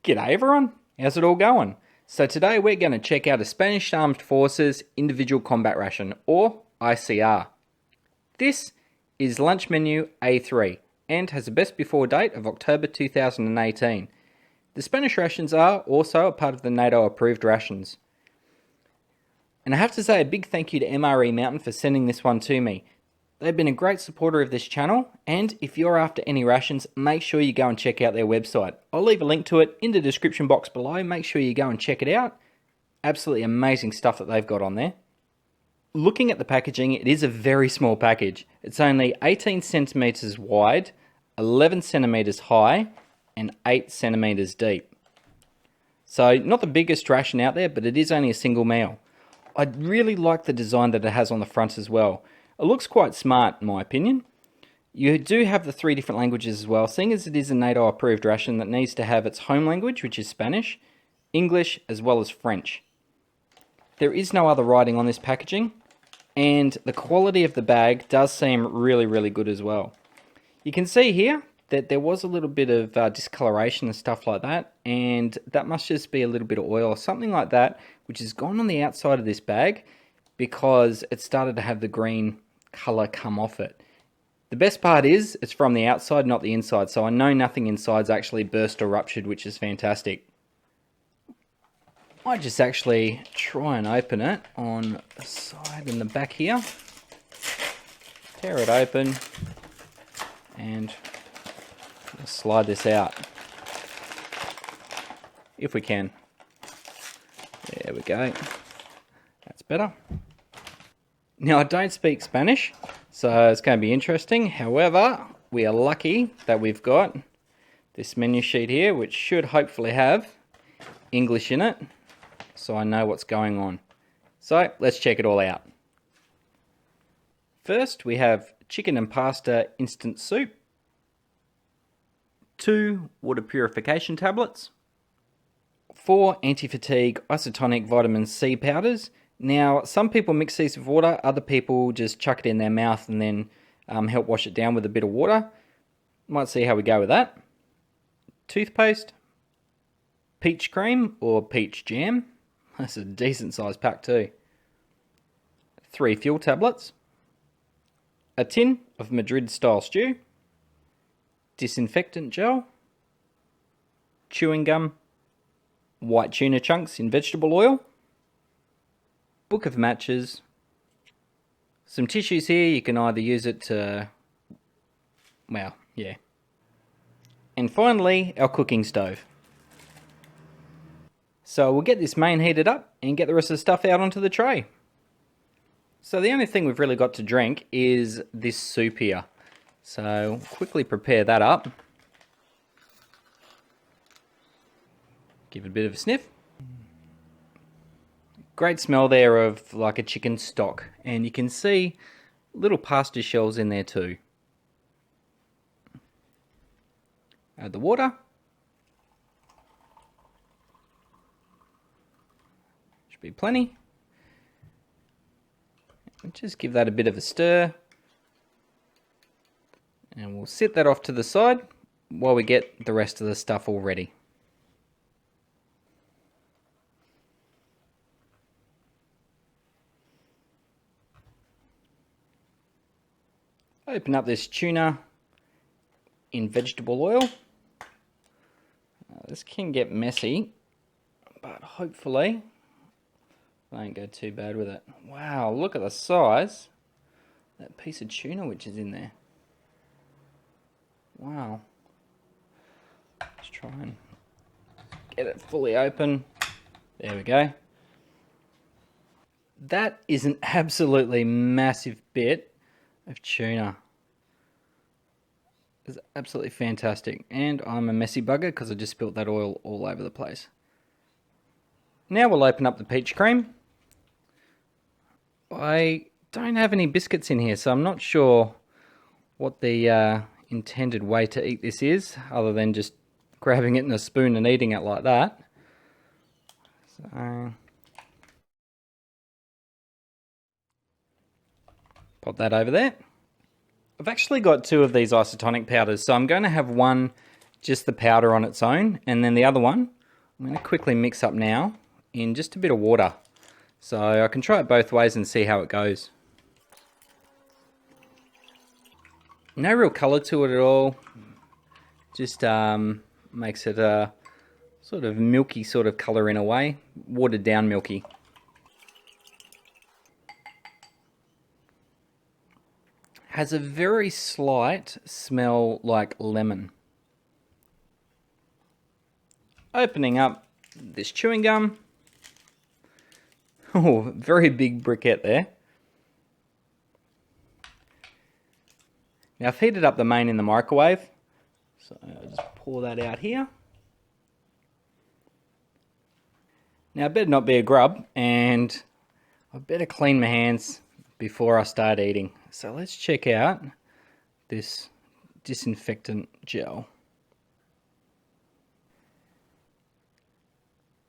G'day everyone, how's it all going? So today we're going to check out a Spanish Armed Forces Individual Combat Ration, or ICR. This is lunch menu A3 and has a best before date of October 2018. The Spanish rations are also a part of the NATO approved rations. And I have to say a big thank you to MRE Mountain for sending this one to me. They've been a great supporter of this channel, and if you're after any rations, make sure you go and check out their website. I'll leave a link to it in the description box below. Make sure you go and check it out. Absolutely amazing stuff that they've got on there. Looking at the packaging, it is a very small package. It's only 18 centimeters wide, 11 centimeters high, and 8 centimeters deep. So not the biggest ration out there, but it is only a single meal. I really like the design that it has on the front as well. It looks quite smart in my opinion. You do have the 3 different languages as well, seeing as it is a NATO approved ration that needs to have its home language, which is Spanish, English, as well as French. There is no other writing on this packaging, and the quality of the bag does seem really good as well. You can see here that there was a little bit of discoloration and stuff like that, and that must just be a little bit of oil or something like that, which has gone on the outside of this bag because it started to have the green colour come off it. The best part is it's from the outside, not the inside, so I know nothing inside's actually burst or ruptured, which is fantastic. I might just actually try and open it on the side and the back here. Tear it open and slide this out if we can. There we go. That's better. Now I don't speak Spanish, so it's going to be interesting. However, we are lucky that we've got this menu sheet here, which should hopefully have English in it, so I know what's going on. So let's check it all out. First, we have chicken and pasta instant soup, 2 water purification tablets, 4 anti-fatigue isotonic vitamin C powders. Now, some people mix these with water, other people just chuck it in their mouth and then help wash it down with a bit of water. Might see how we go with that. Toothpaste, peach cream or peach jam. That's a decent sized pack too. 3 fuel tablets, a tin of Madrid style stew, disinfectant gel, chewing gum, white tuna chunks in vegetable oil, book of matches, some tissues here, you can either use it to, well, yeah. And finally, our cooking stove. So we'll get this main heated up and get the rest of the stuff out onto the tray. So the only thing we've really got to drink is this soup here. So quickly prepare that up. Give it a bit of a sniff. Great smell there of like a chicken stock, and you can see little pasta shells in there too. Add the water. Should be plenty. And just give that a bit of a stir. And we'll sit that off to the side while we get the rest of the stuff all ready. Open up this tuna in vegetable oil. This can get messy, but hopefully I won't go too bad with it. Wow, look at the size of that piece of tuna which is in there. Wow. Let's try and get it fully open. There we go. That is an absolutely massive bit of tuna. It's absolutely fantastic, and I'm a messy bugger because I just spilt that oil all over the place. Now we'll open up the peach cream. I don't have any biscuits in here, so I'm not sure what the intended way to eat this is, other than just grabbing it in a spoon and eating it like that. So pop that over there. I've actually got 2 of these isotonic powders, so I'm going to have one just the powder on its own, and then the other one I'm going to quickly mix up now in just a bit of water. So I can try it both ways and see how it goes. No real colour to it at all. Just makes it a sort of milky sort of colour in a way. Watered down milky. Has a very slight smell like lemon. Opening up this chewing gum. Oh, very big briquette there. Now I've heated up the main in the microwave. So I'll just pour that out here. Now it better not be a grub, and I better clean my hands before I start eating. So let's check out this disinfectant gel.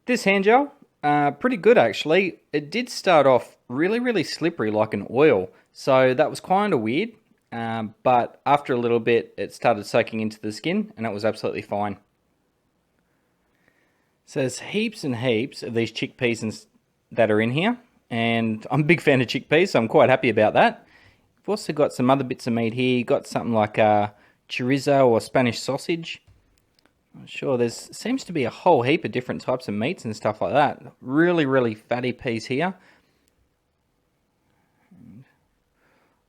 This hand gel, pretty good actually. It did start off really slippery like an oil, so that was kind of weird. But after a little bit, it started soaking into the skin, and it was absolutely fine. So there's heaps and heaps of these chickpeas that are in here, and I'm a big fan of chickpeas, so I'm quite happy about that. We've also got some other bits of meat here. You've got something like a chorizo or Spanish sausage. I'm sure there seems to be a whole heap of different types of meats and stuff like that. Really fatty piece here.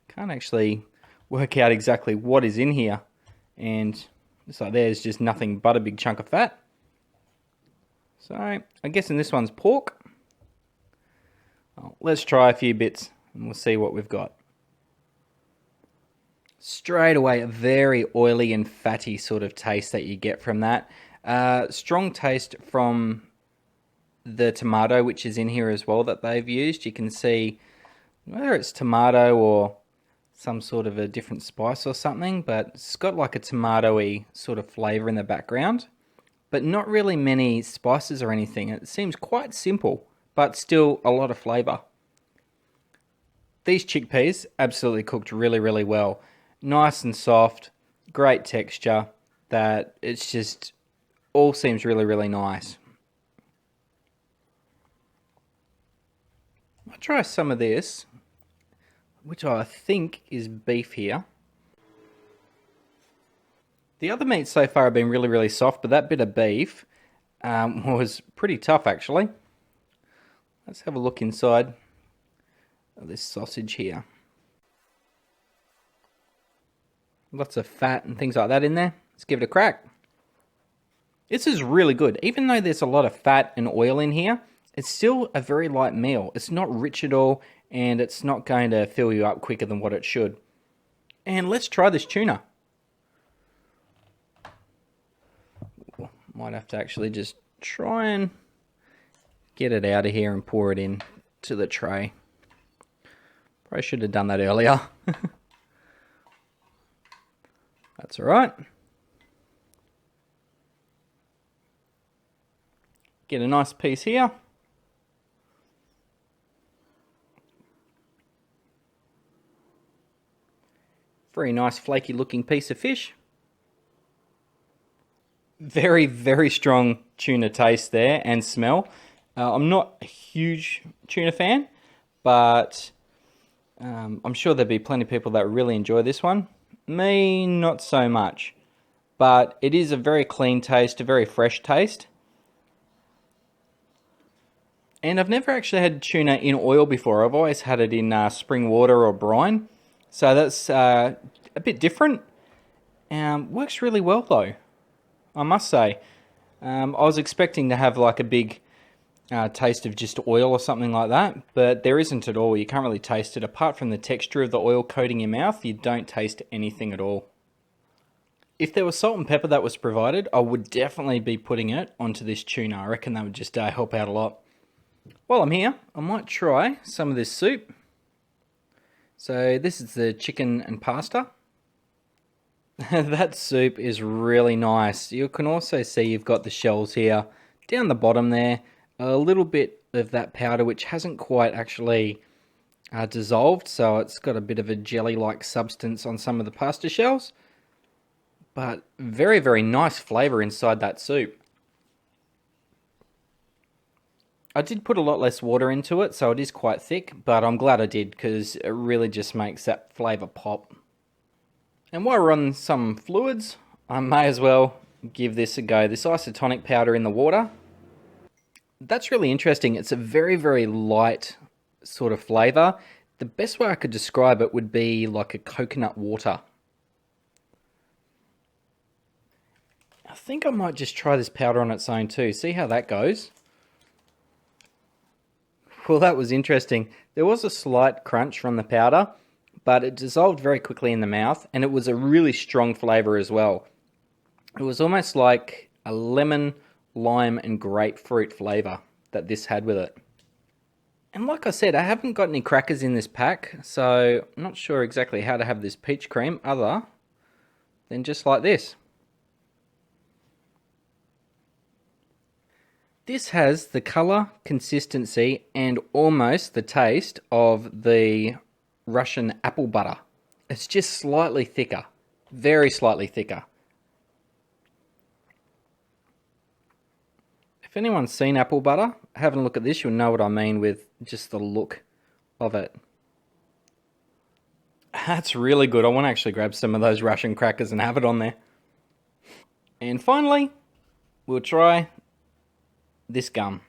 Can't actually work out exactly what is in here, and so there's just nothing but a big chunk of fat. So I'm guessing this one's pork. Let's try a few bits and we'll see what we've got. Straight away, a very oily and fatty sort of taste that you get from that. Strong taste from the tomato, which is in here as well, that they've used. You can see whether it's tomato or some sort of a different spice or something, but it's got like a tomatoey sort of flavour in the background, but not really many spices or anything. It seems quite simple, but still a lot of flavour. These chickpeas absolutely cooked really well. Nice and soft, great texture, that it's just all seems really nice. I'll try some of this, which I think is beef here. The other meats so far have been really soft, but that bit of beef was pretty tough actually. Let's have a look inside of this sausage here. Lots of fat and things like that in there. Let's give it a crack. This is really good. Even though there's a lot of fat and oil in here, it's still a very light meal. It's not rich at all, and it's not going to fill you up quicker than what it should. And let's try this tuna. Might have to actually just try and get it out of here and pour it in to the tray. Probably should have done that earlier. That's all right. Get a nice piece here. Very nice flaky looking piece of fish. Very strong tuna taste there and smell. I'm not a huge tuna fan, but I'm sure there'll be plenty of people that really enjoy this one. Me, not so much. But it is a very clean taste, a very fresh taste. And I've never actually had tuna in oil before. I've always had it in spring water or brine. So that's a bit different. Works really well though, I must say. I was expecting to have like a big taste of just oil or something like that, but there isn't at all. You can't really taste it. Apart from the texture of the oil coating your mouth, you don't taste anything at all. If there was salt and pepper that was provided, I would definitely be putting it onto this tuna. I reckon that would just help out a lot. While I'm here, I might try some of this soup. So this is the chicken and pasta. That soup is really nice. You can also see you've got the shells here down the bottom there. A little bit of that powder which hasn't quite actually dissolved, so it's got a bit of a jelly-like substance on some of the pasta shells. But very nice flavour inside that soup. I did put a lot less water into it, so it is quite thick, but I'm glad I did because it really just makes that flavour pop. And while we're on some fluids, I may as well give this a go. This isotonic powder in the water, that's really interesting. It's a very, very light sort of flavour. The best way I could describe it would be like a coconut water. I think I might just try this powder on its own too, see how that goes. Well, that was interesting. There was a slight crunch from the powder, but it dissolved very quickly in the mouth, and it was a really strong flavour as well. It was almost like a lemon, lime, and grapefruit flavour that this had with it. And like I said, I haven't got any crackers in this pack, so I'm not sure exactly how to have this peach cream other than just like this. This has the colour, consistency, and almost the taste of the Russian apple butter. It's just slightly thicker, very slightly thicker. If anyone's seen apple butter, having a look at this, you'll know what I mean with just the look of it. That's really good. I want to actually grab some of those Russian crackers and have it on there. And finally, we'll try this gum.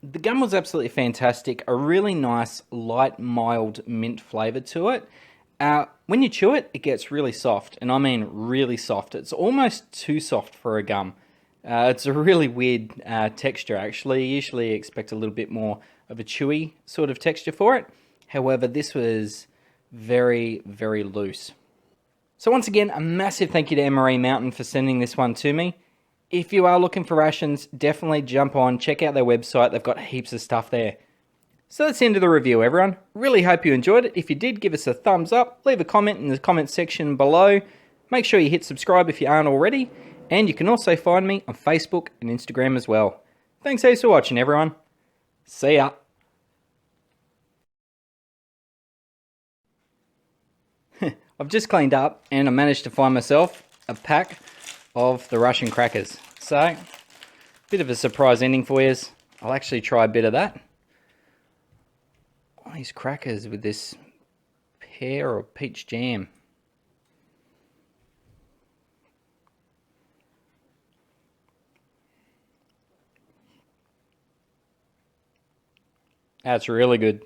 The gum was absolutely fantastic. A really nice, light, mild mint flavour to it. When you chew it, it gets really soft, and I mean really soft. It's almost too soft for a gum. It's a really weird texture, actually. You usually expect a little bit more of a chewy sort of texture for it. However, this was very, very loose. So once again, a massive thank you to MRE Mountain for sending this one to me. If you are looking for rations, definitely jump on, check out their website. They've got heaps of stuff there. So that's the end of the review, everyone. Really hope you enjoyed it. If you did, give us a thumbs up. Leave a comment in the comment section below. Make sure you hit subscribe if you aren't already. And you can also find me on Facebook and Instagram as well. Thanks heaps for watching, everyone. See ya. I've just cleaned up and I managed to find myself a pack of the Russian crackers. So, bit of a surprise ending for you. I'll actually try a bit of that. All these crackers with this pear or peach jam. That's really good.